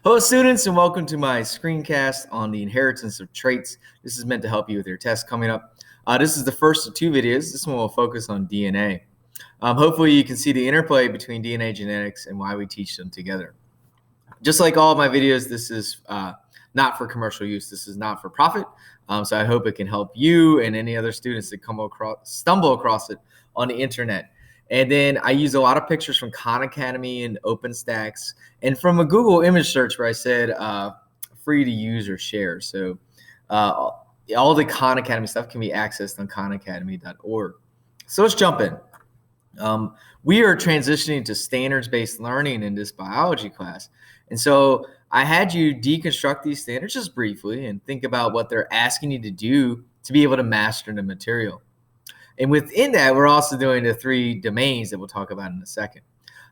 Hello, students, and welcome to my screencast on the inheritance of traits. This is meant to help you with your test coming up. This is the first of two videos. This one will focus on DNA. Hopefully, you can see the interplay between DNA genetics and why we teach them together. Just like all of my videos, this is not for commercial use. This is not for profit. So I hope it can help you and any other students that stumble across it on the internet. And then I use a lot of pictures from Khan Academy and OpenStax and from a Google image search where I said free to use or share. So all the Khan Academy stuff can be accessed on khanacademy.org. So let's jump in. We are transitioning to standards-based learning in this biology class. And so I had you deconstruct these standards just briefly and think about what they're asking you to do to be able to master the material. And within that, we're also doing the three domains that we'll talk about in a second.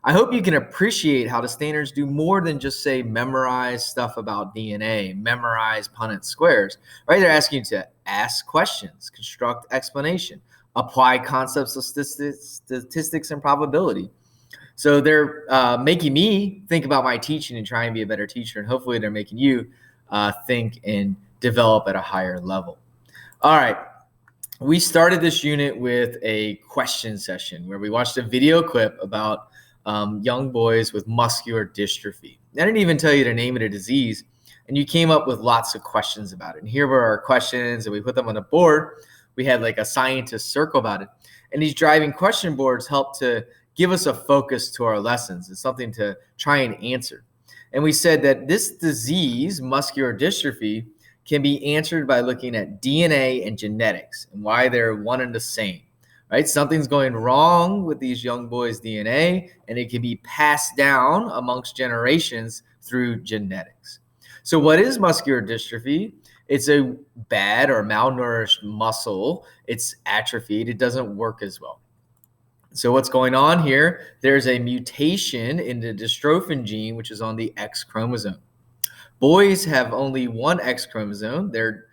I hope you can appreciate how the standards do more than just say memorize stuff about DNA, memorize Punnett squares, right? They're asking you to ask questions, construct explanation, apply concepts of statistics and probability. So they're making me think about my teaching and try and be a better teacher. And hopefully they're making you think and develop at a higher level. All right. We started this unit with a question session where we watched a video clip about young boys with muscular dystrophy. I didn't even tell you the name of the disease, and you came up with lots of questions about it. And here were our questions, and we put them on the board. We had like a scientist circle about it. And these driving question boards help to give us a focus to our lessons. It's something to try and answer. And we said that this disease, muscular dystrophy, can be answered by looking at DNA and genetics and why they're one and the same, right? Something's going wrong with these young boys' DNA, and it can be passed down amongst generations through genetics. So what is muscular dystrophy? It's a bad or malnourished muscle. It's atrophied. It doesn't work as well. So what's going on here? There's a mutation in the dystrophin gene, which is on the X chromosome. Boys have only one X chromosome. Their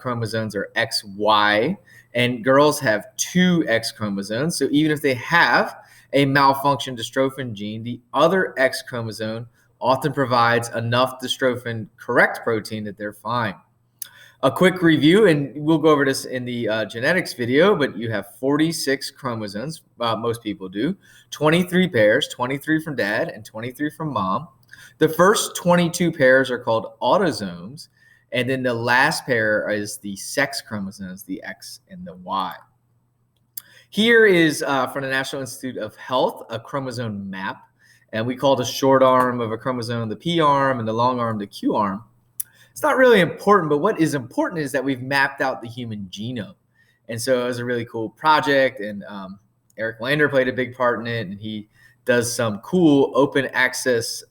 chromosomes are XY, and girls have two X chromosomes. So even if they have a malfunctioned dystrophin gene, the other X chromosome often provides enough dystrophin correct protein that they're fine. A quick review, and we'll go over this in the genetics video, but you have 46 chromosomes, most people do, 23 pairs, 23 from dad and 23 from mom. The first 22 pairs are called autosomes, and then the last pair is the sex chromosomes, the X and the Y. Here is from the National Institute of Health, a chromosome map, and we call the short arm of a chromosome the P arm and the long arm the Q arm. It's not really important, but what is important is that we've mapped out the human genome. And so it was a really cool project, and Eric Lander played a big part in it, and he does some cool open access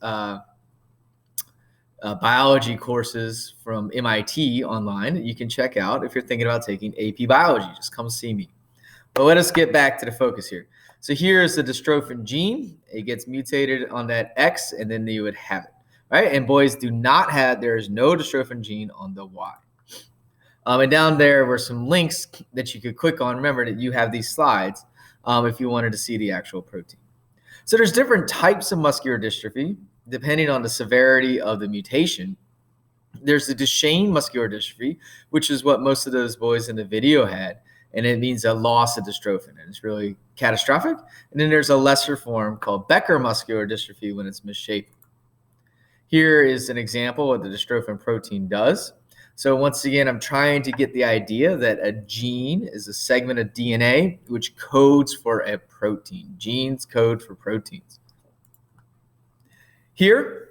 biology courses from MIT online that you can check out if you're thinking about taking AP biology. Just come see me. But let us get back to the focus here. So here's the dystrophin gene. It gets mutated on that X, and then you would have it, right? And boys do not have, there is no dystrophin gene on the Y. And down there were some links that you could click on. Remember that you have these slides if you wanted to see the actual protein. So there's different types of muscular dystrophy depending on the severity of the mutation. There's the Duchenne muscular dystrophy, which is what most of those boys in the video had, and it means a loss of dystrophin, and it's really catastrophic. And then there's a lesser form called Becker muscular dystrophy when it's misshapen. Here is an example of what the dystrophin protein does. So once again, I'm trying to get the idea that a gene is a segment of DNA which codes for a protein. Genes code for proteins. Here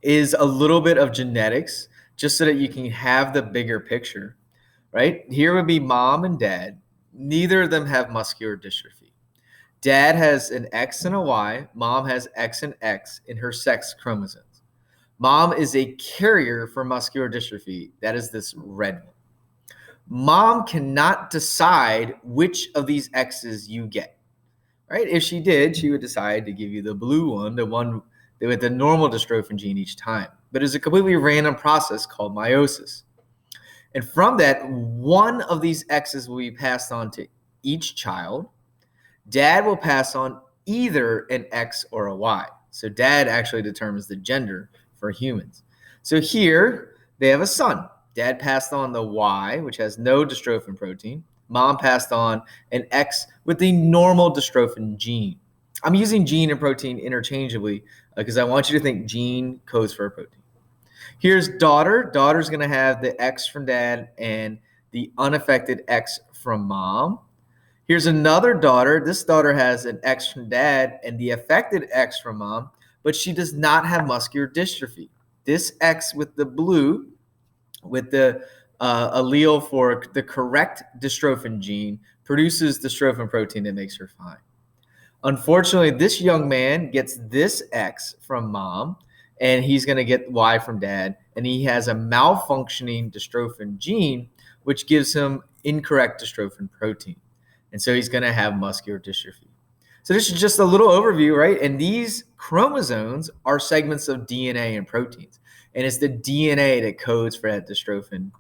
is a little bit of genetics, just so that you can have the bigger picture, right? Here would be mom and dad. Neither of them have muscular dystrophy. Dad has an X and a Y. Mom has X and X in her sex chromosomes. Mom is a carrier for muscular dystrophy. That is this red one. Mom cannot decide which of these X's you get, right? If she did, she would decide to give you the blue one, the one with the normal dystrophin gene each time. But it's a completely random process called meiosis. And from that, one of these X's will be passed on to each child. Dad will pass on either an X or a Y. So dad actually determines the gender for humans. So here they have a son. Dad passed on the Y, which has no dystrophin protein. Mom passed on an X with the normal dystrophin gene. I'm using gene and protein interchangeably because I want you to think gene codes for a protein. Here's daughter. Daughter's going to have the X from dad and the unaffected X from mom. Here's another daughter. This daughter has an X from dad and the affected X from mom, but she does not have muscular dystrophy. This X with the blue, with the allele for the correct dystrophin gene, produces dystrophin protein that makes her fine. Unfortunately, this young man gets this X from mom, and he's going to get Y from dad, and he has a malfunctioning dystrophin gene, which gives him incorrect dystrophin protein. And so he's going to have muscular dystrophy. So this is just a little overview, right? And these chromosomes are segments of DNA and proteins. And it's the DNA that codes for that dystrophin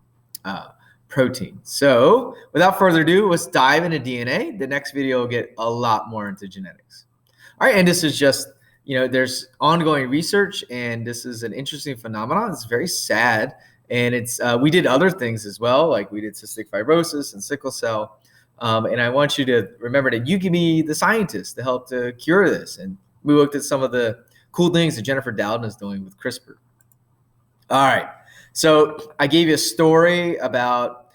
protein. So without further ado, let's dive into DNA. The next video will get a lot more into genetics. All right, and this is just, there's ongoing research, and this is an interesting phenomenon. It's very sad. And it's we did other things as well, like we did cystic fibrosis and sickle cell. And I want you to remember that you can be the scientist to help to cure this. And we looked at some of the cool things that Jennifer Dowden is doing with CRISPR. All right. So I gave you a story about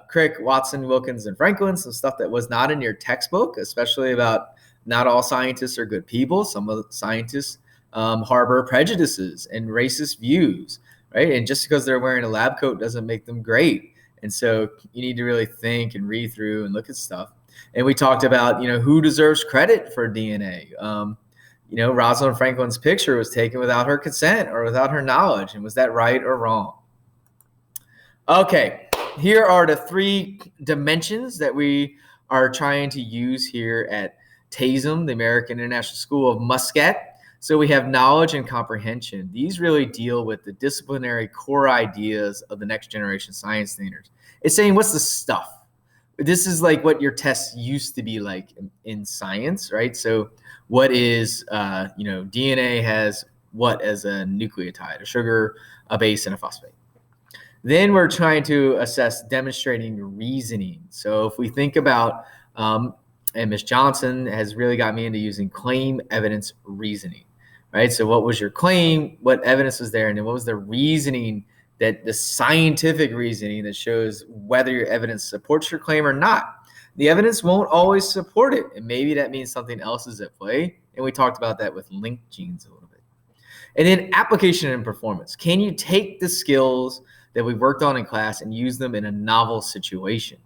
Crick, Watson, Wilkins, and Franklin, some stuff that was not in your textbook, especially about not all scientists are good people. Some of the scientists harbor prejudices and racist views, right? And just because they're wearing a lab coat doesn't make them great. And so you need to really think and read through and look at stuff. And we talked about, who deserves credit for DNA. Rosalind Franklin's picture was taken without her consent or without her knowledge. And was that right or wrong? Okay, here are the 3 dimensions that we are trying to use here at TASM, the American International School of Muscat. So we have knowledge and comprehension. These really deal with the disciplinary core ideas of the next generation science standards. It's saying, what's the stuff? This is like what your tests used to be like in science, right? So what is, DNA has what as a nucleotide, a sugar, a base, and a phosphate. Then we're trying to assess demonstrating reasoning. So if we think about, and Ms. Johnson has really got me into using claim evidence reasoning. Right. So what was your claim? What evidence was there? And then what was the reasoning, that the scientific reasoning that shows whether your evidence supports your claim or not? The evidence won't always support it. And maybe that means something else is at play. And we talked about that with linked genes a little bit. And then application and performance. Can you take the skills that we worked on in class and use them in a novel situation?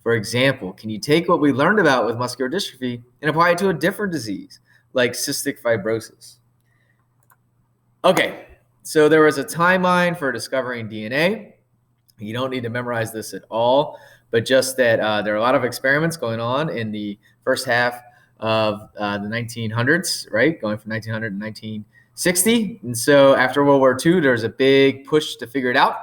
For example, can you take what we learned about with muscular dystrophy and apply it to a different disease like cystic fibrosis? Okay, so there was a timeline for discovering DNA. You don't need to memorize this at all, but just that there are a lot of experiments going on in the first half of the 1900s, right? Going from 1900 to 1960. And so after World War II, there's a big push to figure it out.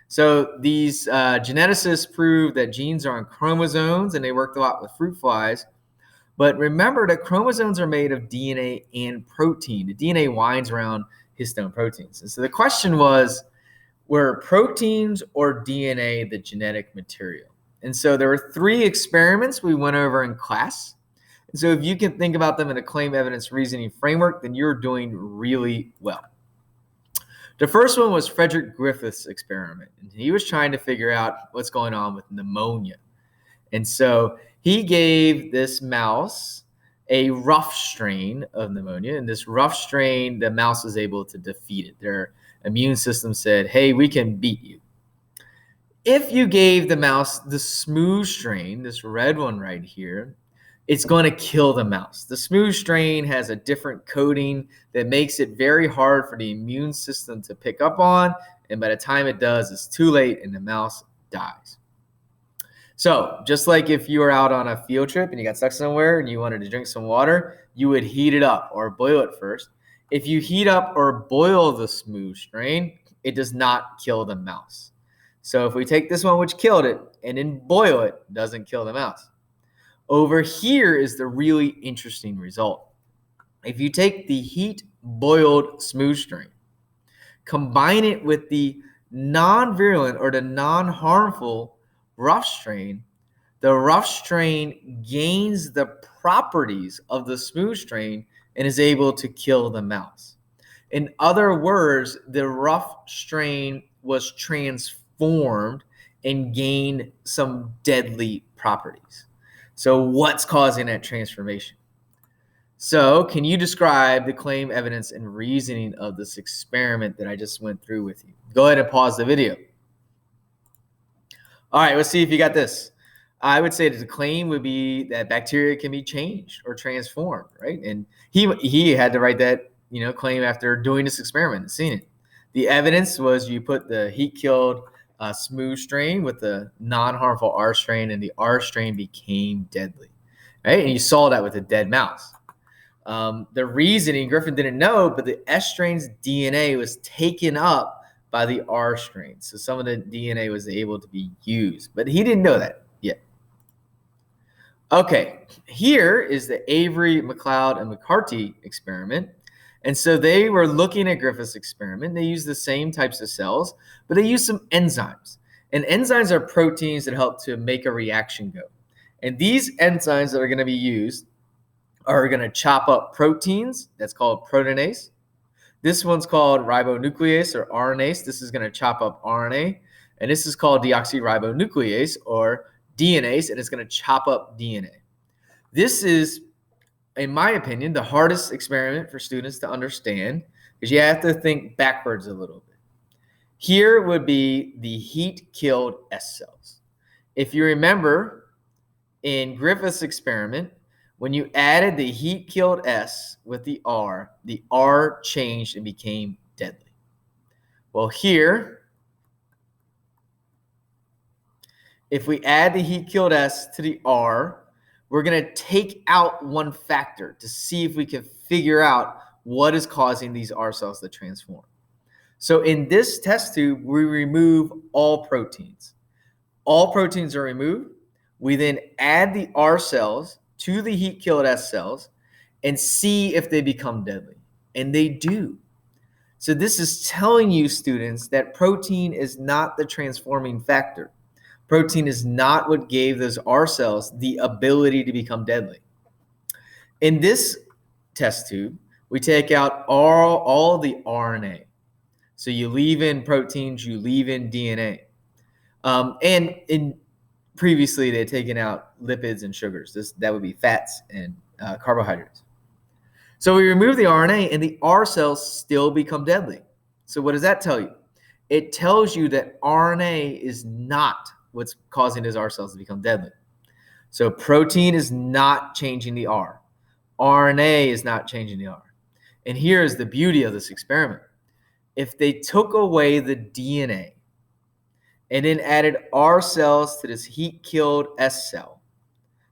So these geneticists proved that genes are on chromosomes, and they worked a lot with fruit flies. But remember that chromosomes are made of DNA and protein. The DNA winds around histone proteins. And so the question was, were proteins or DNA the genetic material? And so there were 3 experiments we went over in class. And so if you can think about them in a claim evidence reasoning framework, then you're doing really well. The first one was Frederick Griffith's experiment. And he was trying to figure out what's going on with pneumonia. And so he gave this mouse a rough strain of pneumonia. And this rough strain, the mouse was able to defeat it. Their immune system said, hey, we can beat you. If you gave the mouse the smooth strain, this red one right here, it's going to kill the mouse. The smooth strain has a different coating that makes it very hard for the immune system to pick up on. And by the time it does, it's too late and the mouse dies. So just like if you were out on a field trip and you got stuck somewhere and you wanted to drink some water, you would heat it up or boil it first. If you heat up or boil the smooth strain, it does not kill the mouse. So if we take this one which killed it and then boil it, it doesn't kill the mouse. Over here is the really interesting result. If you take the heat boiled smooth strain combine it with the non-virulent or the non-harmful rough strain, the rough strain gains the properties of the smooth strain and is able to kill the mouse. In other words, the rough strain was transformed and gained some deadly properties. So what's causing that transformation? So can you describe the claim, evidence, and reasoning of this experiment that I just went through with you? Go ahead and pause the video. All right, let's see if you got this. I would say that the claim would be that bacteria can be changed or transformed, right? And he had to write that claim after doing this experiment and seeing it. The evidence was you put the heat-killed smooth strain with the non-harmful R strain, and the R strain became deadly, right? And you saw that with a dead mouse. The reasoning, Griffin didn't know, but the S strain's DNA was taken up by the R strain. So some of the DNA was able to be used, but he didn't know that yet. Okay, here is the Avery, McLeod, and McCarthy experiment. And so they were looking at Griffith's experiment. They used the same types of cells, but they used some enzymes. And enzymes are proteins that help to make a reaction go. And these enzymes that are going to be used are going to chop up proteins. That's called proteinase. This one's called ribonuclease or RNase. This is going to chop up RNA. And this is called deoxyribonuclease or DNase, and it's going to chop up DNA. This is, in my opinion, the hardest experiment for students to understand because you have to think backwards a little bit. Here would be the heat-killed S cells. If you remember, in Griffith's experiment, when you added the heat-killed S with the R changed and became deadly. Well, here, if we add the heat-killed S to the R, we're going to take out one factor to see if we can figure out what is causing these R cells to transform. So in this test tube, we remove all proteins. All proteins are removed. We then add the R cells to the heat-killed S cells and see if they become deadly. And they do. So this is telling you, students, that protein is not the transforming factor. Protein is not what gave those R cells the ability to become deadly. In this test tube, we take out all the RNA. So you leave in proteins, you leave in DNA. Previously, they had taken out lipids and sugars. That would be fats and carbohydrates. So we remove the RNA, and the R cells still become deadly. So what does that tell you? It tells you that RNA is not what's causing those R cells to become deadly. So protein is not changing the R. RNA is not changing the R. And here's the beauty of this experiment. If they took away the DNA and then added R cells to this heat-killed S cell,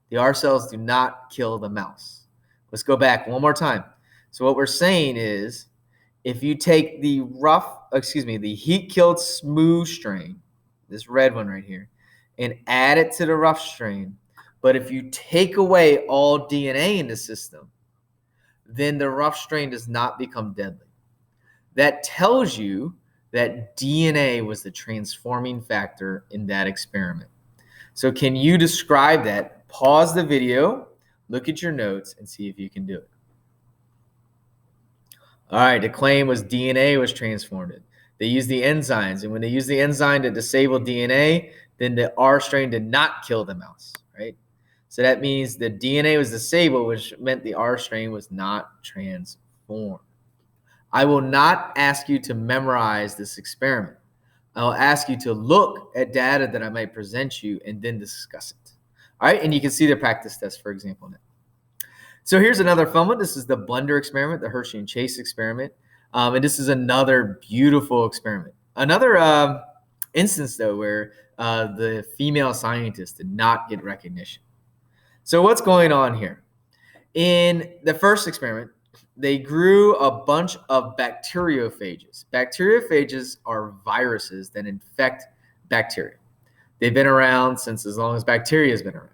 the R cells do not kill the mouse. Let's go back one more time. So what we're saying is, if you take the heat-killed smooth strain, this red one right here, and add it to the rough strain, but if you take away all DNA in the system, then the rough strain does not become deadly. That tells you that DNA was the transforming factor in that experiment. So can you describe that? Pause the video, look at your notes, and see if you can do it. All right, the claim was DNA was transformed. They used the enzymes, and when they used the enzyme to disable DNA, then the R strain did not kill the mouse, right? So that means the DNA was disabled, which meant the R strain was not transformed. I will not ask you to memorize this experiment. I'll ask you to look at data that I might present you and then discuss it. All right, and you can see the practice test, for example, now. So here's another fun one. This is the blender experiment, the Hershey and Chase experiment. And this is another beautiful experiment. Another instance, though, where the female scientist did not get recognition. So what's going on here? In the first experiment, they grew a bunch of bacteriophages. Bacteriophages are viruses that infect bacteria. They've been around since as long as bacteria has been around.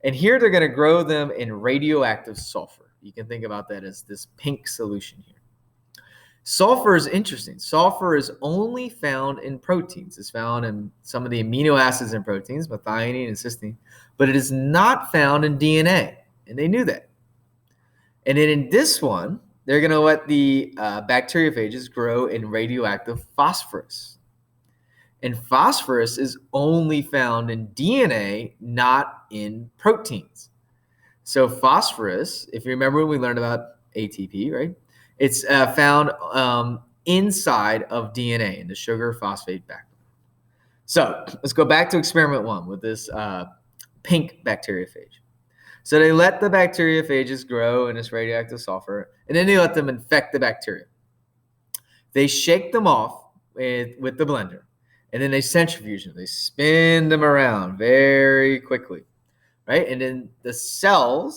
And here they're going to grow them in radioactive sulfur. You can think about that as this pink solution here. Sulfur is interesting. Sulfur is only found in proteins. It's found in some of the amino acids in proteins, methionine and cysteine, but it is not found in DNA, and they knew that. And then in this one, they're going to let the bacteriophages grow in radioactive phosphorus. And phosphorus is only found in DNA, not in proteins. So phosphorus, if you remember when we learned about ATP, right? It's found inside of DNA in the sugar phosphate backbone. So let's go back to experiment 1 with this pink bacteriophage. So they let the bacteriophages grow in this radioactive sulfur, and then they let them infect the bacteria. They shake them off with the blender, and then they centrifuge them. They spin them around very quickly, right? And then the cell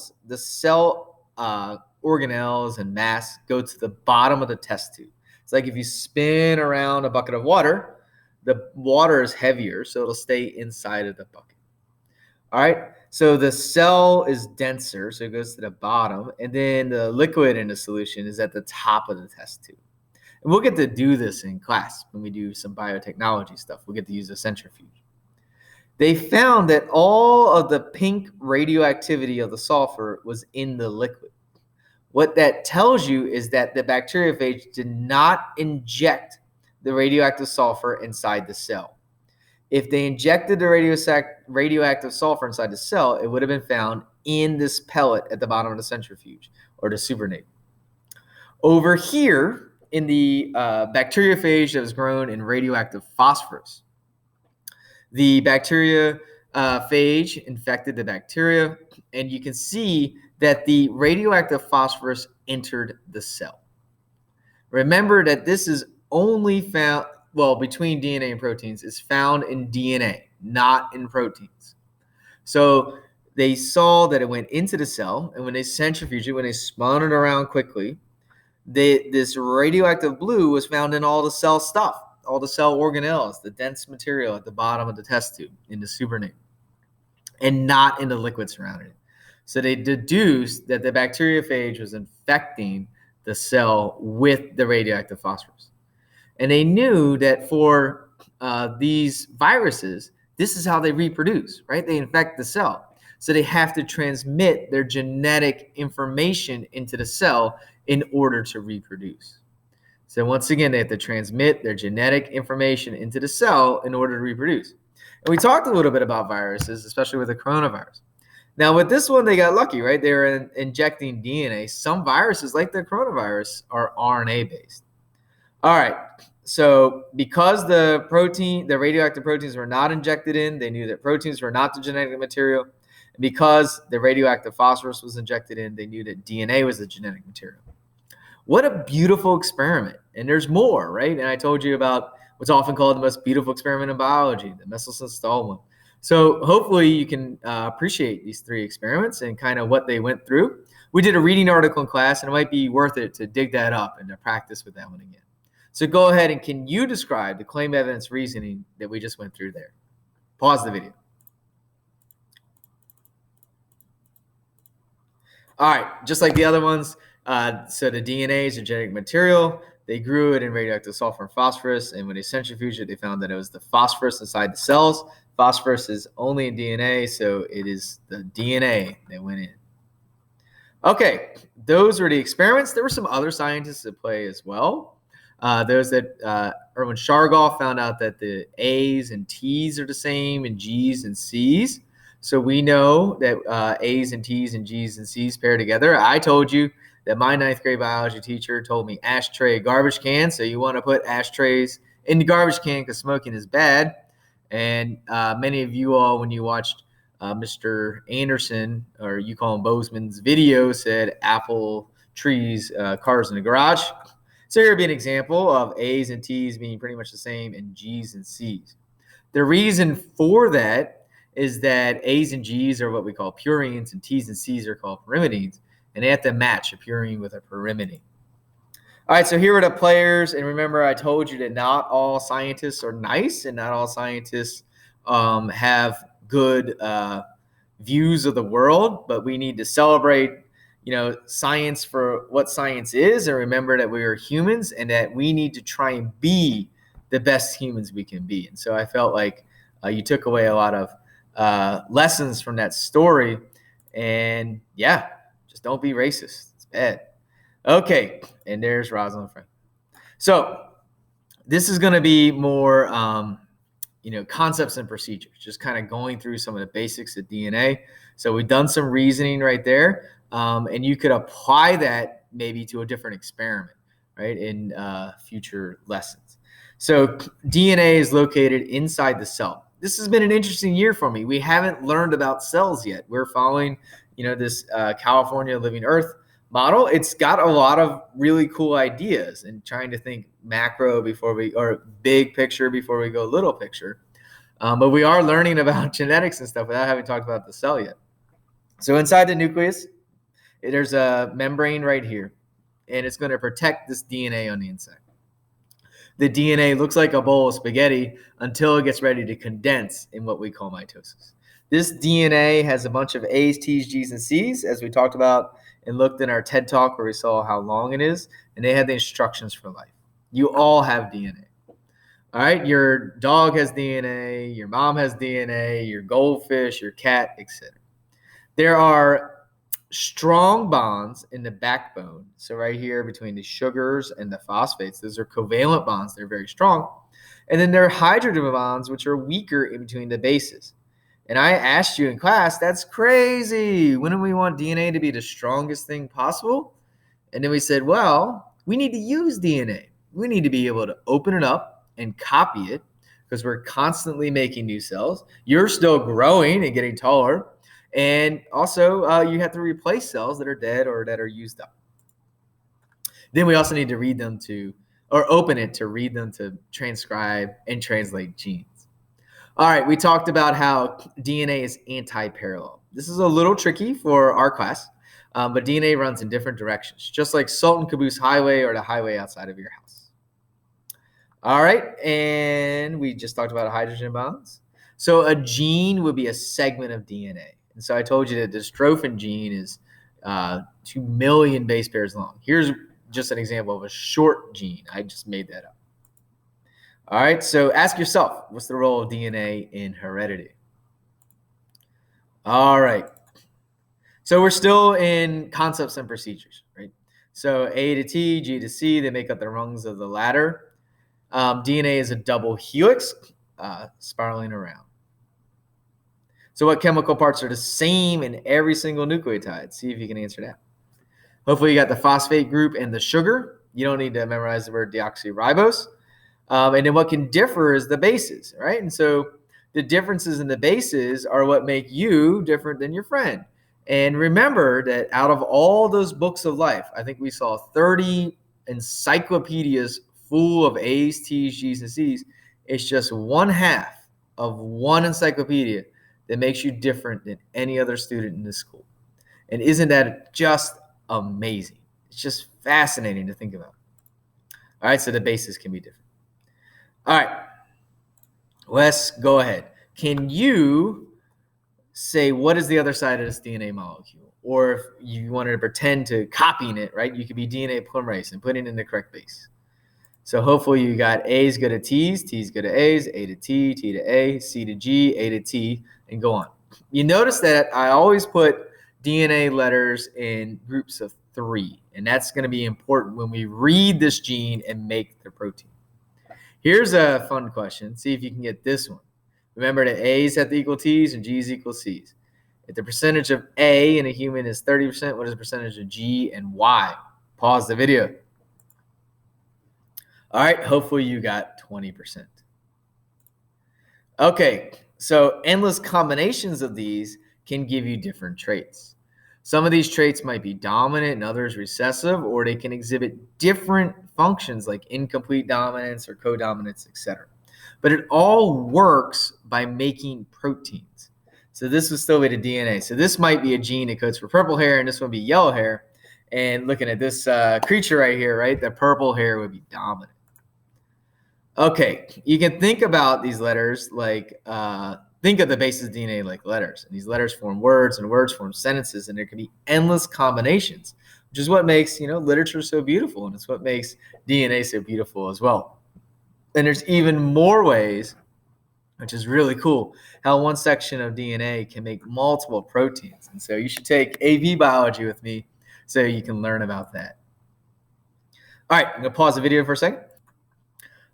organelles and mass go to the bottom of the test tube. It's like if you spin around a bucket of water, the water is heavier, so it'll stay inside of the bucket. All right, so the cell is denser, so it goes to the bottom, and then the liquid in the solution is at the top of the test tube. And we'll get to do this in class when we do some biotechnology stuff. We'll get to use a centrifuge. They found that all of the pink radioactivity of the sulfur was in the liquid. What that tells you is that the bacteriophage did not inject the radioactive sulfur inside the cell. If they injected the radioactive sulfur inside the cell, it would have been found in this pellet at the bottom of the centrifuge or the supernatant. Over here in the bacteriophage that was grown in radioactive phosphorus, the bacteriophage infected the bacteria, and you can see that the radioactive phosphorus entered the cell. Remember that this is only found, well, between DNA and proteins, is found in DNA, not in proteins. So they saw that it went into the cell, and when they centrifuged it, when they spun it around quickly, this radioactive blue was found in all the cell stuff, all the cell organelles, the dense material at the bottom of the test tube in the supernatant, and not in the liquid surrounding it. So they deduced that the bacteriophage was infecting the cell with the radioactive phosphorus. And they knew that for these viruses, this is how they reproduce, right? They infect the cell. So they have to transmit their genetic information into the cell in order to reproduce. So once again, they have to transmit their genetic information into the cell in order to reproduce. And we talked a little bit about viruses, especially with the coronavirus. Now, with this one, they got lucky, right? They were injecting DNA. Some viruses, like the coronavirus, are RNA-based. All right, so because the radioactive proteins were not injected in, they knew that proteins were not the genetic material. And because the radioactive phosphorus was injected in, they knew that DNA was the genetic material. What a beautiful experiment. And there's more, right? And I told you about what's often called the most beautiful experiment in biology, the Messelson-Stahl one. So hopefully you can appreciate these 3 experiments and kind of what they went through. We did a reading article in class, and it might be worth it to dig that up and to practice with that one again. So go ahead, and can you describe the claim evidence reasoning that we just went through there? Pause the video. All right, just like the other ones, so the DNA is a genetic material. They grew it in radioactive sulfur and phosphorus, and when they centrifuged it, they found that it was the phosphorus inside the cells. Phosphorus is only in DNA, so it is the DNA that went in. Okay, those were the experiments. There were some other scientists at play as well. There's that Erwin Chargaff found out that the A's and T's are the same and G's and C's. So we know that A's and T's and G's and C's pair together. I told you that my 9th grade biology teacher told me ashtray, garbage can. So you want to put ashtrays in the garbage can because smoking is bad. And many of you all, when you watched Mr. Anderson, or you call him Bozeman's video, said apple trees, cars in the garage. So here would be an example of A's and T's being pretty much the same and G's and C's. The reason for that is that A's and G's are what we call purines and T's and C's are called pyrimidines, and they have to match a purine with a pyrimidine. All right, so here are the players, and remember I told you that not all scientists are nice and not all scientists have good views of the world, but we need to celebrate, science for what science is, and remember that we are humans and that we need to try and be the best humans we can be. And so I felt like you took away a lot of lessons from that story. And yeah, just don't be racist. It's bad. Okay, and there's Rosalind Frank. So this is going to be more, concepts and procedures, just kind of going through some of the basics of DNA. So we've done some reasoning right there, and you could apply that maybe to a different experiment, right, in future lessons. So DNA is located inside the cell. This has been an interesting year for me. We haven't learned about cells yet. We're following, this California Living Earth model. It's got a lot of really cool ideas and trying to think macro or big picture before we go little picture. But we are learning about genetics and stuff without having talked about the cell yet. So inside the nucleus, there's a membrane right here, and it's going to protect this DNA on the inside. The DNA looks like a bowl of spaghetti until it gets ready to condense in what we call mitosis. This DNA has a bunch of A's, T's, G's, and C's, as we talked about and looked in our TED Talk where we saw how long it is, and they had the instructions for life. You all have DNA. All right, your dog has DNA, your mom has DNA, your goldfish, your cat, etc. There are strong bonds in the backbone. So right here between the sugars and the phosphates, those are covalent bonds. They're very strong. And then there are hydrogen bonds, which are weaker in between the bases. And I asked you in class, that's crazy. Wouldn't we want DNA to be the strongest thing possible? And then we said, well, we need to use DNA. We need to be able to open it up and copy it because we're constantly making new cells. You're still growing and getting taller. And also, you have to replace cells that are dead or that are used up. Then we also need to read them or open it to read them to transcribe and translate genes. All right, we talked about how DNA is anti-parallel. This is a little tricky for our class, but DNA runs in different directions, just like Sultan Qaboos Highway or the highway outside of your house. All right, and we just talked about hydrogen bonds. So a gene would be a segment of DNA. And so I told you that the dystrophin gene is 2 million base pairs long. Here's just an example of a short gene. I just made that up. All right, so ask yourself, what's the role of DNA in heredity? All right, so we're still in concepts and procedures, right? So A to T, G to C, they make up the rungs of the ladder. DNA is a double helix spiraling around. So what chemical parts are the same in every single nucleotide? See if you can answer that. Hopefully you got the phosphate group and the sugar. You don't need to memorize the word deoxyribose. And then what can differ is the bases, right? And so the differences in the bases are what make you different than your friend. And remember that out of all those books of life, I think we saw 30 encyclopedias full of A's, T's, G's, and C's. It's just one half of one encyclopedia that makes you different than any other student in this school. And isn't that just amazing? It's just fascinating to think about. All right, so the bases can be different. All right, let's go ahead. Can you say what is the other side of this DNA molecule? Or if you wanted to pretend to copying it, right, you could be DNA polymerase and put it in the correct base. So hopefully you got A's go to T's, T's go to A's, A to T, T to A, C to G, A to T, and go on. You notice that I always put DNA letters in groups of 3, and that's going to be important when we read this gene and make the protein. Here's a fun question. See if you can get this one. Remember that A's have to equal T's and G's equal C's. If the percentage of A in a human is 30%, what is the percentage of G and Y? Pause the video. All right, hopefully you got 20%. Okay, so endless combinations of these can give you different traits. Some of these traits might be dominant and others recessive, or they can exhibit different functions like incomplete dominance or codominance, etc. But it all works by making proteins. So this would still be the DNA. So this might be a gene that codes for purple hair, and this would be yellow hair. And looking at this creature right here, right, the purple hair would be dominant. Okay, you can think about these letters like think of the bases of DNA like letters. And these letters form words, and words form sentences, and there can be endless combinations, which is what makes, literature so beautiful, and it's what makes DNA so beautiful as well. And there's even more ways, which is really cool, how one section of DNA can make multiple proteins. And so you should take AV biology with me so you can learn about that. All right, I'm going to pause the video for a second.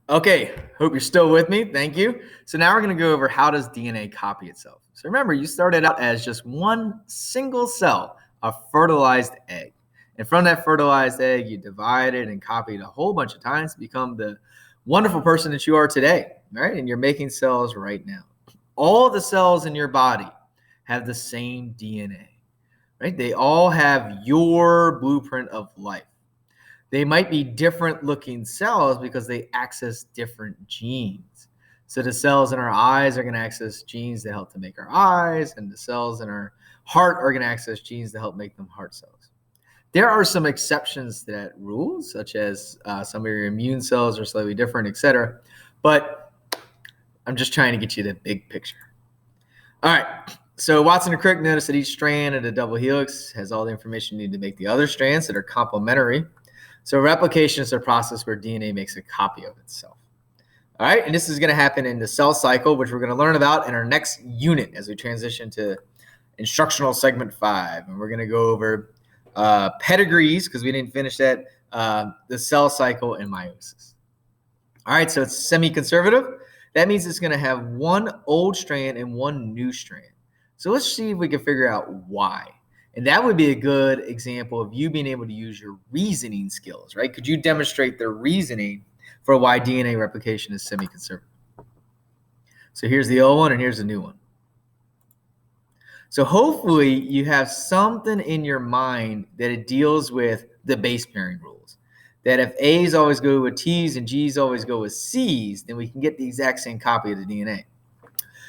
Okay, hope you're still with me. Thank you. So now we're going to go over how does DNA copy itself. So remember, you started out as just one single cell, a fertilized egg. And from that fertilized egg, you divided and copied a whole bunch of times to become the wonderful person that you are today, right? And you're making cells right now. All the cells in your body have the same DNA, right? They all have your blueprint of life. They might be different looking cells because they access different genes. So the cells in our eyes are going to access genes that help to make our eyes, and the cells in our heart are going to access genes to help make them heart cells. There are some exceptions to that rule, such as some of your immune cells are slightly different, etc. But I'm just trying to get you the big picture. All right. So Watson and Crick noticed that each strand of the double helix has all the information needed to make the other strands that are complementary. So replication is a process where DNA makes a copy of itself. All right. And this is going to happen in the cell cycle, which we're going to learn about in our next unit as we transition to instructional segment 5. And we're going to go over pedigrees, because we didn't finish that, the cell cycle, and meiosis. All right, so it's semi-conservative. That means it's going to have one old strand and one new strand. So let's see if we can figure out why. And that would be a good example of you being able to use your reasoning skills, right? Could you demonstrate the reasoning for why DNA replication is semi-conservative? So here's the old one and here's the new one. So hopefully you have something in your mind that it deals with the base pairing rules. That if A's always go with T's and G's always go with C's, then we can get the exact same copy of the DNA.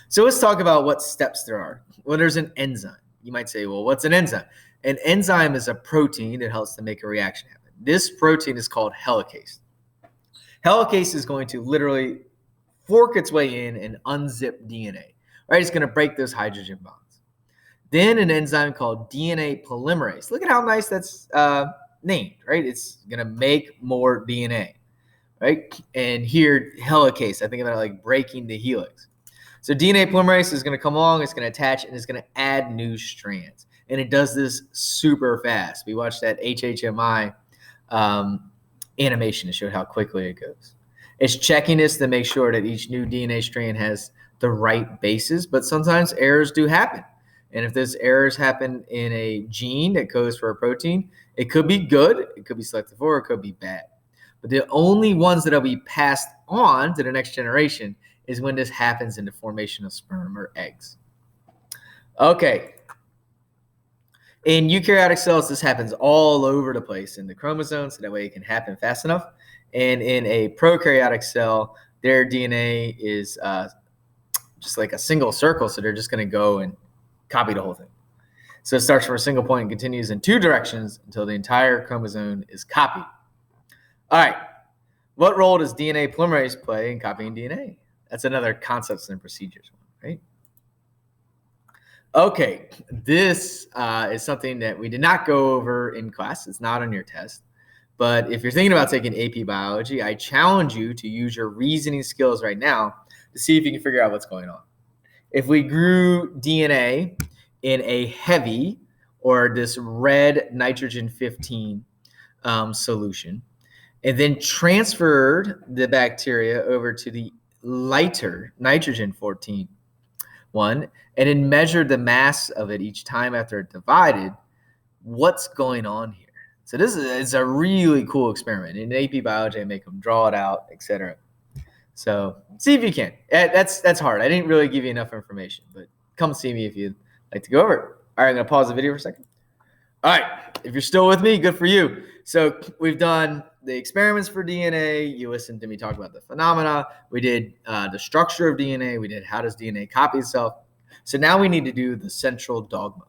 So let's talk about what steps there are. Well, there's an enzyme. You might say, well, what's an enzyme? An enzyme is a protein that helps to make a reaction happen. This protein is called helicase. Helicase is going to literally fork its way in and unzip DNA. Right? It's going to break those hydrogen bonds. Then an enzyme called DNA polymerase. Look at how nice that's named, right? It's going to make more DNA, right? And here, helicase, I think about it like breaking the helix. So DNA polymerase is going to come along, it's going to attach, and it's going to add new strands. And it does this super fast. We watched that HHMI animation to show how quickly it goes. It's checking this to make sure that each new DNA strand has the right bases, but sometimes errors do happen. And if those errors happen in a gene that codes for a protein, it could be good, it could be selected for, it could be bad. But the only ones that will be passed on to the next generation is when this happens in the formation of sperm or eggs. Okay. In eukaryotic cells, this happens all over the place in the chromosomes, so that way it can happen fast enough. And in a prokaryotic cell, their DNA is just like a single circle, so they're just going to go and copy the whole thing. So it starts from a single point and continues in two directions until the entire chromosome is copied. All right. What role does DNA polymerase play in copying DNA? That's another concepts and procedures one, right? Okay, this is something that we did not go over in class. It's not on your test. But if you're thinking about taking AP biology, I challenge you to use your reasoning skills right now to see if you can figure out what's going on. If we grew DNA in a heavy or this red nitrogen 15 solution, and then transferred the bacteria over to the lighter nitrogen 14 one, and then measured the mass of it each time after it divided, what's going on here? So this is a really cool experiment. In AP biology, I make them draw it out, etc. So see if you can. That's hard. I didn't really give you enough information, but come see me if you'd like to go over it. All right, I'm going to pause the video for a second. All right, if you're still with me, good for you. So we've done the experiments for DNA. You listened to me talk about the phenomena. We did the structure of DNA. We did how does DNA copy itself. So now we need to do the central dogma,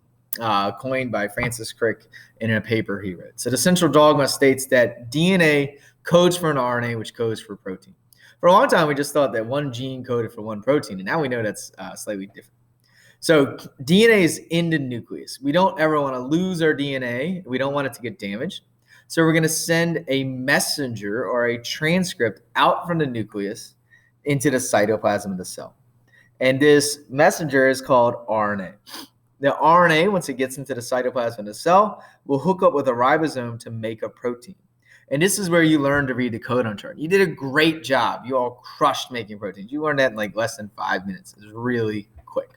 coined by Francis Crick in a paper he wrote. So the central dogma states that DNA codes for an RNA, which codes for protein. For a long time, we just thought that one gene coded for one protein, and now we know that's slightly different. So DNA is in the nucleus. We don't ever want to lose our DNA. We don't want it to get damaged. So we're going to send a messenger or a transcript out from the nucleus into the cytoplasm of the cell. And this messenger is called RNA. The RNA, once it gets into the cytoplasm of the cell, will hook up with a ribosome to make a protein. And this is where you learn to read the codon chart. You did a great job. You all crushed making proteins. You learned that in like less than 5 minutes. It was really quick.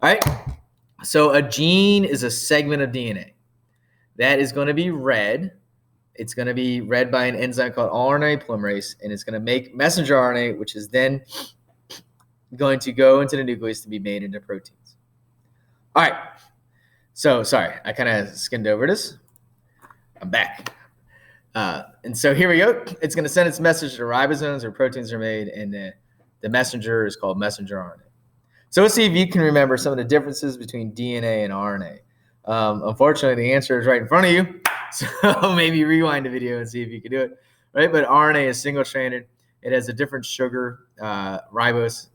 All right. So a gene is a segment of DNA that is going to be read. It's going to be read by an enzyme called RNA polymerase, and it's going to make messenger RNA, which is then going to go into the nucleus to be made into proteins. All right. So sorry, I kind of skimmed over this. I'm back. And so here we go. It's going to send its message to ribosomes where proteins are made, and the messenger is called messenger RNA. So let's see if you can remember some of the differences between DNA and RNA. Unfortunately, the answer is right in front of you. So maybe rewind the video and see if you can do it. Right? But RNA is single-stranded. It has a different sugar, ribose,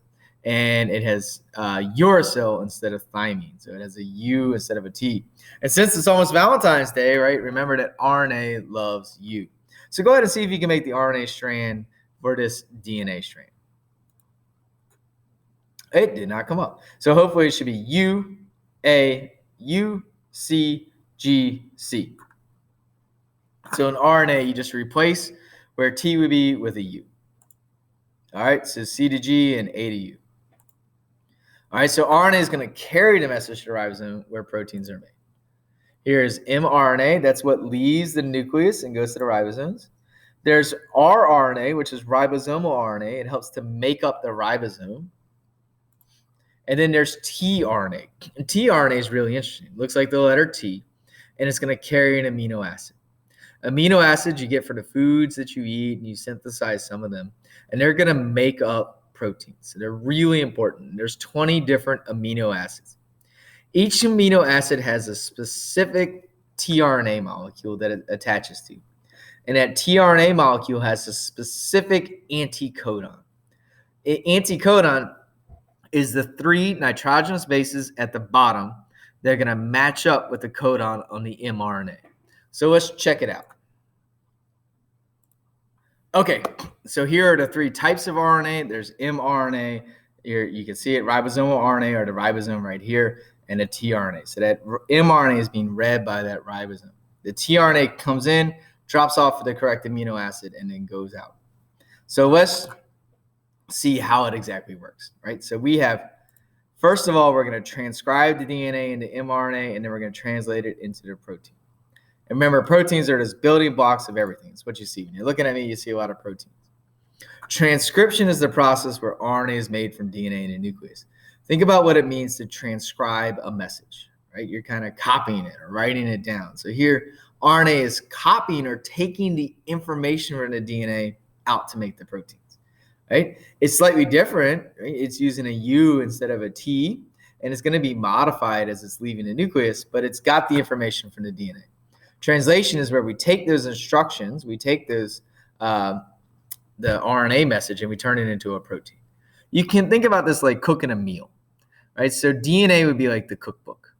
and it has uracil instead of thymine. So it has a U instead of a T. And since it's almost Valentine's Day, right, remember that RNA loves you. So go ahead and see if you can make the RNA strand for this DNA strand. It did not come up. So hopefully it should be U, A, U, C, G, C. So in RNA, you just replace where T would be with a U. All right, so C to G and A to U. All right, so RNA is going to carry the message to the ribosome where proteins are made. Here's mRNA. That's what leaves the nucleus and goes to the ribosomes. There's rRNA, which is ribosomal RNA. It helps to make up the ribosome. And then there's tRNA. And tRNA is really interesting. It looks like the letter T, and it's going to carry an amino acid. Amino acids you get for the foods that you eat, and you synthesize some of them, and they're going to make up proteins. So they're really important. There's 20 different amino acids. Each amino acid has a specific tRNA molecule that it attaches to. And that tRNA molecule has a specific anticodon. Anticodon is the 3 nitrogenous bases at the bottom. They're going to match up with the codon on the mRNA. So let's check it out. Okay, so here are the 3 types of RNA. There's mRNA. Here you can see it, ribosomal RNA, or the ribosome right here, and a tRNA. So that mRNA is being read by that ribosome. The tRNA comes in, drops off the correct amino acid, and then goes out. So let's see how it exactly works, right? So we have, first of all, we're going to transcribe the DNA into mRNA, and then we're going to translate it into the protein. And remember, proteins are just building blocks of everything. It's what you see. When you're looking at me, you see a lot of proteins. Transcription is the process where RNA is made from DNA in a nucleus. Think about what it means to transcribe a message, right? You're kind of copying it or writing it down. So here, RNA is copying or taking the information from the DNA out to make the proteins, right? It's slightly different, right? It's using a U instead of a T, and it's going to be modified as it's leaving the nucleus, but it's got the information from the DNA. Translation is where we take those instructions, we take those the RNA message, and we turn it into a protein. You can think about this like cooking a meal, right? So DNA would be like the cookbook.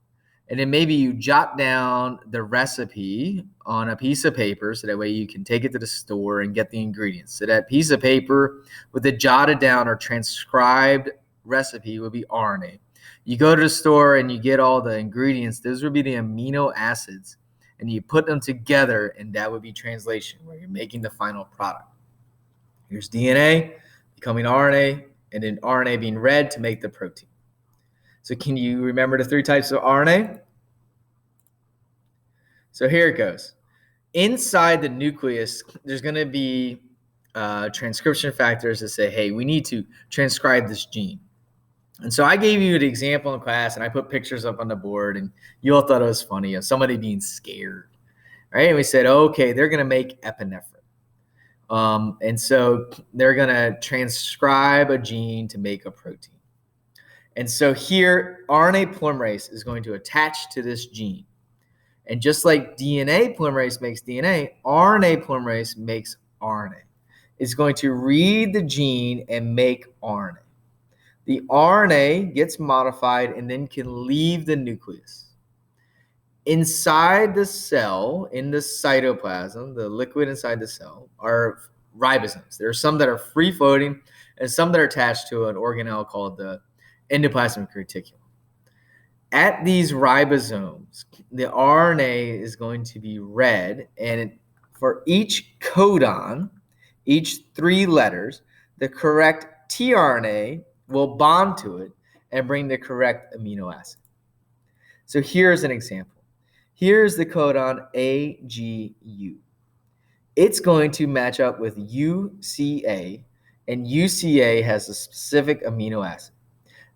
And then maybe you jot down the recipe on a piece of paper so that way you can take it to the store and get the ingredients. So that piece of paper with the jotted down or transcribed recipe would be RNA. You go to the store and you get all the ingredients. Those would be the amino acids. And you put them together, and that would be translation, where you're making the final product. Here's DNA becoming RNA, and then RNA being read to make the protein. So can you remember the 3 types of RNA? So here it goes. Inside the nucleus, there's going to be transcription factors that say, hey, we need to transcribe this gene. And so I gave you the example in class, and I put pictures up on the board, and you all thought it was funny of somebody being scared, right? And we said, okay, they're going to make epinephrine. And so they're going to transcribe a gene to make a protein. And so here, RNA polymerase is going to attach to this gene. And just like DNA polymerase makes DNA, RNA polymerase makes RNA. is going to read the gene and make RNA. The RNA gets modified and then can leave the nucleus. Inside the cell, in the cytoplasm, the liquid inside the cell, are ribosomes. There are some that are free-floating and some that are attached to an organelle called the endoplasmic reticulum. At these ribosomes, the RNA is going to be read, and for each codon, each 3 letters, the correct tRNA will bond to it and bring the correct amino acid. So here's an example. Here's the codon AGU. It's going to match up with UCA, and UCA has a specific amino acid.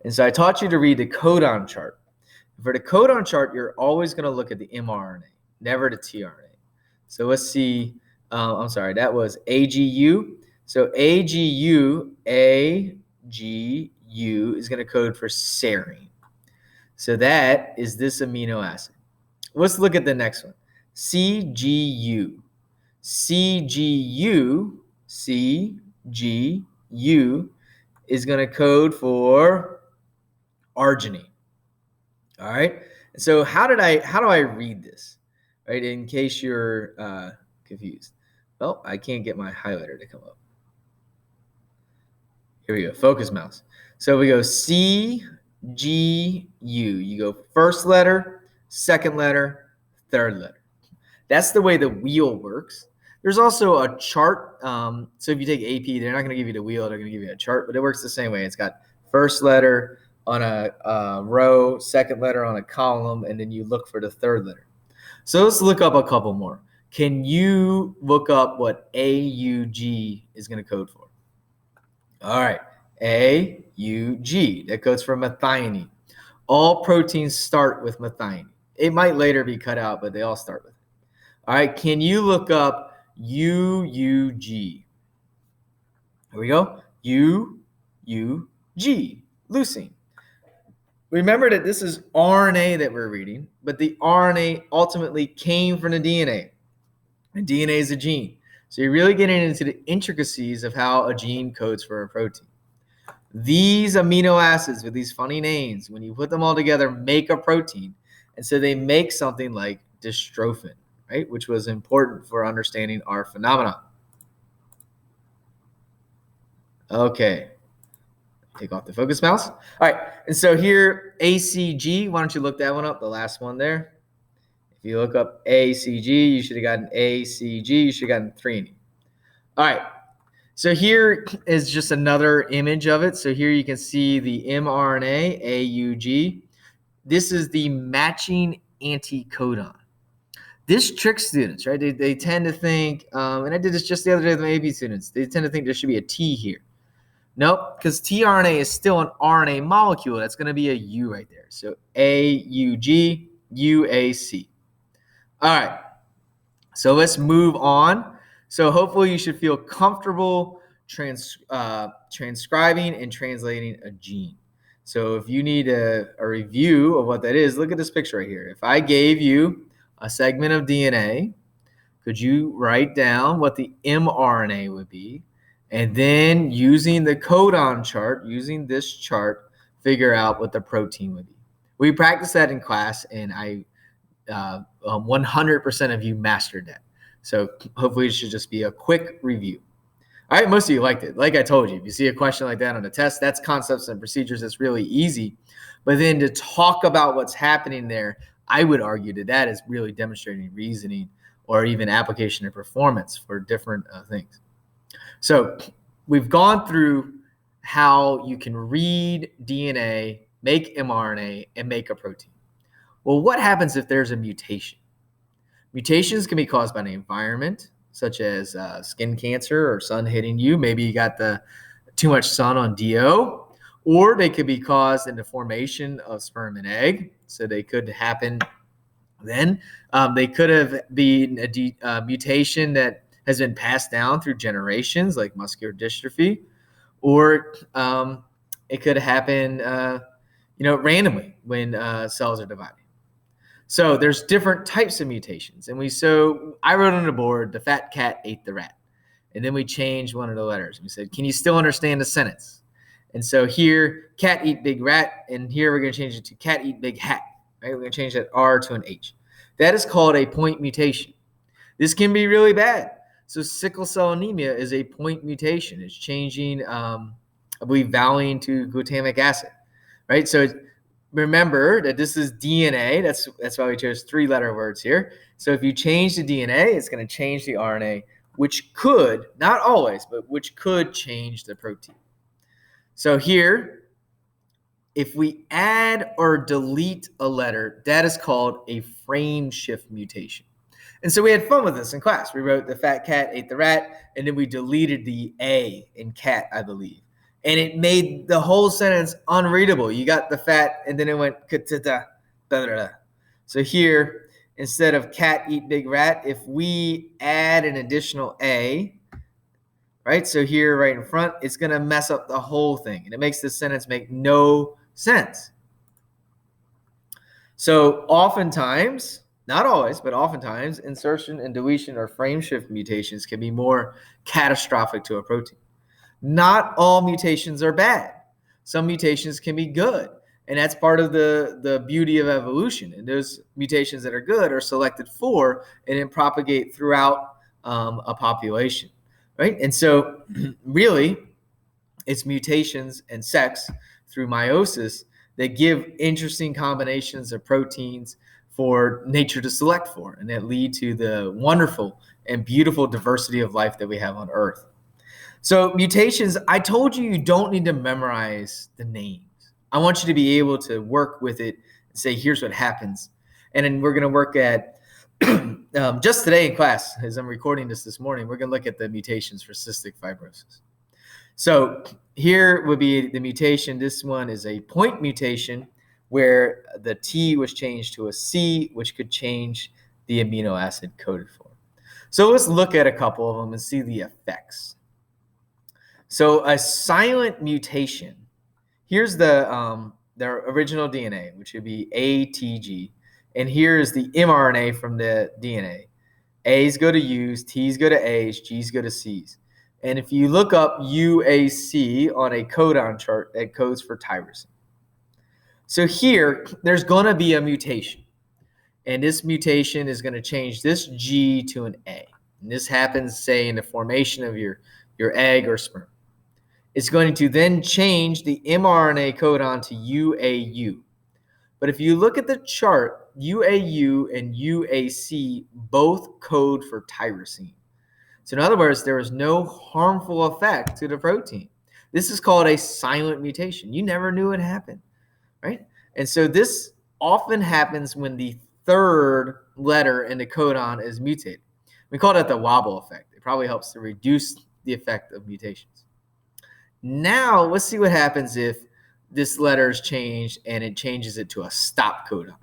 And so I taught you to read the codon chart. For the codon chart, you're always going to look at the mRNA, never the tRNA. So let's see. That was AGU. So AGU is going to code for serine. So that is this amino acid. Let's look at the next one. CGU. CGU is going to code for arginine. All right. So how do I read this? Right, in case you're confused. Well, I can't get my highlighter to come up. Here we go. Focus mouse. So we go CGU. You go first letter, second letter, third letter. That's the way the wheel works. There's also a chart. So if you take AP, they're not going to give you the wheel. They're going to give you a chart, but it works the same way. It's got first letter on a row, second letter on a column, and then you look for the third letter. So let's look up a couple more. Can you look up what AUG is going to code for? All right, AUG. That codes for methionine. All proteins start with methionine. It might later be cut out, but they all start with it. All right, can you look up UUG? Here we go. UUG, leucine. Remember that this is RNA that we're reading, but the RNA ultimately came from the DNA. And DNA is a gene. So you're really getting into the intricacies of how a gene codes for a protein. These amino acids with these funny names, when you put them all together, make a protein. And so they make something like dystrophin, right? Which was important for understanding our phenomenon. Okay. Take off the focus mouse. All right. And so here, ACG, why don't you look that one up, the last one there? If you look up ACG, you should have gotten ACG. You should have gotten 3. All right. So here is just another image of it. So here you can see the mRNA, AUG. This is the matching anticodon. This tricks students, right? They tend to think, and I did this just the other day with my AP students, they tend to think there should be a T here. Nope, because tRNA is still an RNA molecule. That's going to be a U right there. So AUG, UAC. All right, so let's move on. So hopefully you should feel comfortable transcribing and translating a gene. So if you need a review of what that is, look at this picture right here. If I gave you a segment of DNA, could you write down what the mRNA would be? And then using the codon chart, using this chart, figure out what the protein would be. We practiced that in class, and 100% of you mastered that. So hopefully it should just be a quick review. All right, most of you liked it. Like I told you, if you see a question like that on a test, that's concepts and procedures. It's really easy. But then to talk about what's happening there, I would argue that is really demonstrating reasoning or even application and performance for different things. So we've gone through how you can read DNA, make mRNA, and make a protein. Well, what happens if there's a mutation? Mutations can be caused by the environment, such as skin cancer or sun hitting you. Maybe you got too much sun on DO, or they could be caused in the formation of sperm and egg. So they could happen then. They could have been a mutation that has been passed down through generations, like muscular dystrophy, or it could happen, randomly when cells are dividing. So there's different types of mutations, and I wrote on the board, the fat cat ate the rat. And then we changed one of the letters. We said, can you still understand the sentence? And so here, cat eat big rat, and here we're going to change it to cat eat big hat. Right? We're going to change that R to an H. That is called a point mutation. This can be really bad. So sickle cell anemia is a point mutation. It's changing, I believe, valine to glutamic acid, right? So remember that this is DNA. That's why we chose 3-letter words here. So if you change the DNA, it's going to change the RNA, which could, not always, but which could change the protein. So here, if we add or delete a letter, that is called a frame shift mutation. And so we had fun with this in class. We wrote the fat cat ate the rat, and then we deleted the A in cat, I believe. And it made the whole sentence unreadable. You got the fat, and then it went da-da-da. So here, instead of cat eat big rat, if we add an additional A, right? So here right in front, it's going to mess up the whole thing. And it makes this sentence make no sense. So oftentimes, not always, but oftentimes, insertion and deletion or frame shift mutations can be more catastrophic to a protein. Not all mutations are bad. Some mutations can be good. And that's part of the beauty of evolution. And those mutations that are good are selected for and then propagate throughout a population, right? And so really, it's mutations and sex through meiosis that give interesting combinations of proteins for nature to select for, and that lead to the wonderful and beautiful diversity of life that we have on Earth. So mutations, I told you don't need to memorize the names. I want you to be able to work with it and say, here's what happens. And then we're going to work at, just today in class, as I'm recording this morning, we're going to look at the mutations for cystic fibrosis. So here would be the mutation. This one is a point mutation where the T was changed to a C, which could change the amino acid coded for. So let's look at a couple of them and see the effects. So a silent mutation, here's the original DNA, which would be ATG, and here is the mRNA from the DNA. A's go to U's, T's go to A's, G's go to C's. And if you look up UAC on a codon chart, that codes for tyrosine. So here, there's going to be a mutation. And this mutation is going to change this G to an A. And this happens, say, in the formation of your egg or sperm. It's going to then change the mRNA codon to UAU. But if you look at the chart, UAU and UAC both code for tyrosine. So in other words, there is no harmful effect to the protein. This is called a silent mutation. You never knew it happened, right? And so this often happens when the third letter in the codon is mutated. We call that the wobble effect. It probably helps to reduce the effect of mutations. Now, let's see what happens if this letter is changed and it changes it to a stop codon.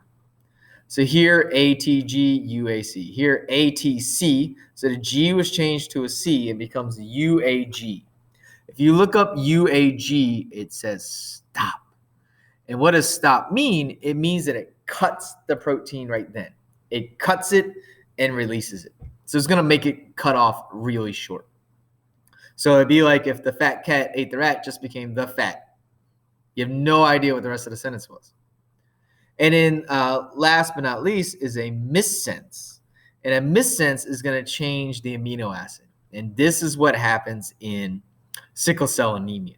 So here, ATG, UAC. Here, ATC. So the G was changed to a C. It becomes UAG. If you look up UAG, it says stop. And what does stop mean? It means that it cuts the protein right then. It cuts it and releases it. So it's going to make it cut off really short. So it'd be like if the fat cat ate the rat just became the fat. You have no idea what the rest of the sentence was. And then last but not least is a missense. And a missense is going to change the amino acid. And this is what happens in sickle cell anemia.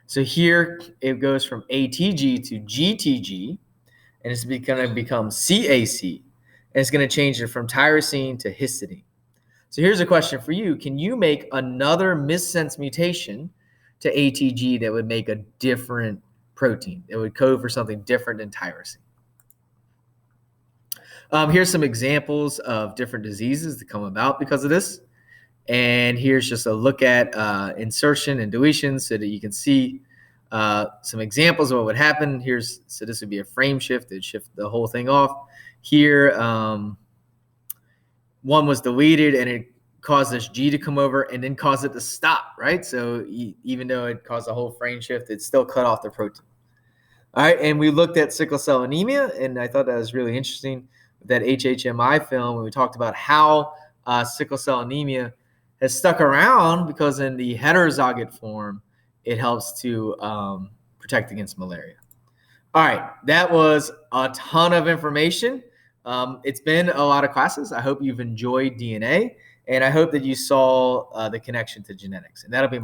So here it goes from ATG to GTG, and it's going to become CAC. And it's going to change it from tyrosine to histidine. So here's a question for you. Can you make another missense mutation to ATG that would make a different protein? It would code for something different than tyrosine. Here's some examples of different diseases that come about because of this. And here's just a look at insertion and deletion so that you can see some examples of what would happen. So this would be a frame shift. It'd shift the whole thing off. Here, one was deleted and it caused this G to come over and then caused it to stop, right? So even though it caused a whole frame shift, it still cut off the protein. All right, and we looked at sickle cell anemia, and I thought that was really interesting, that HHMI film, when we talked about how sickle cell anemia has stuck around because in the heterozygote form, it helps to protect against malaria. All right, that was a ton of information. It's been a lot of classes. I hope you've enjoyed DNA, and I hope that you saw the connection to genetics. And that'll be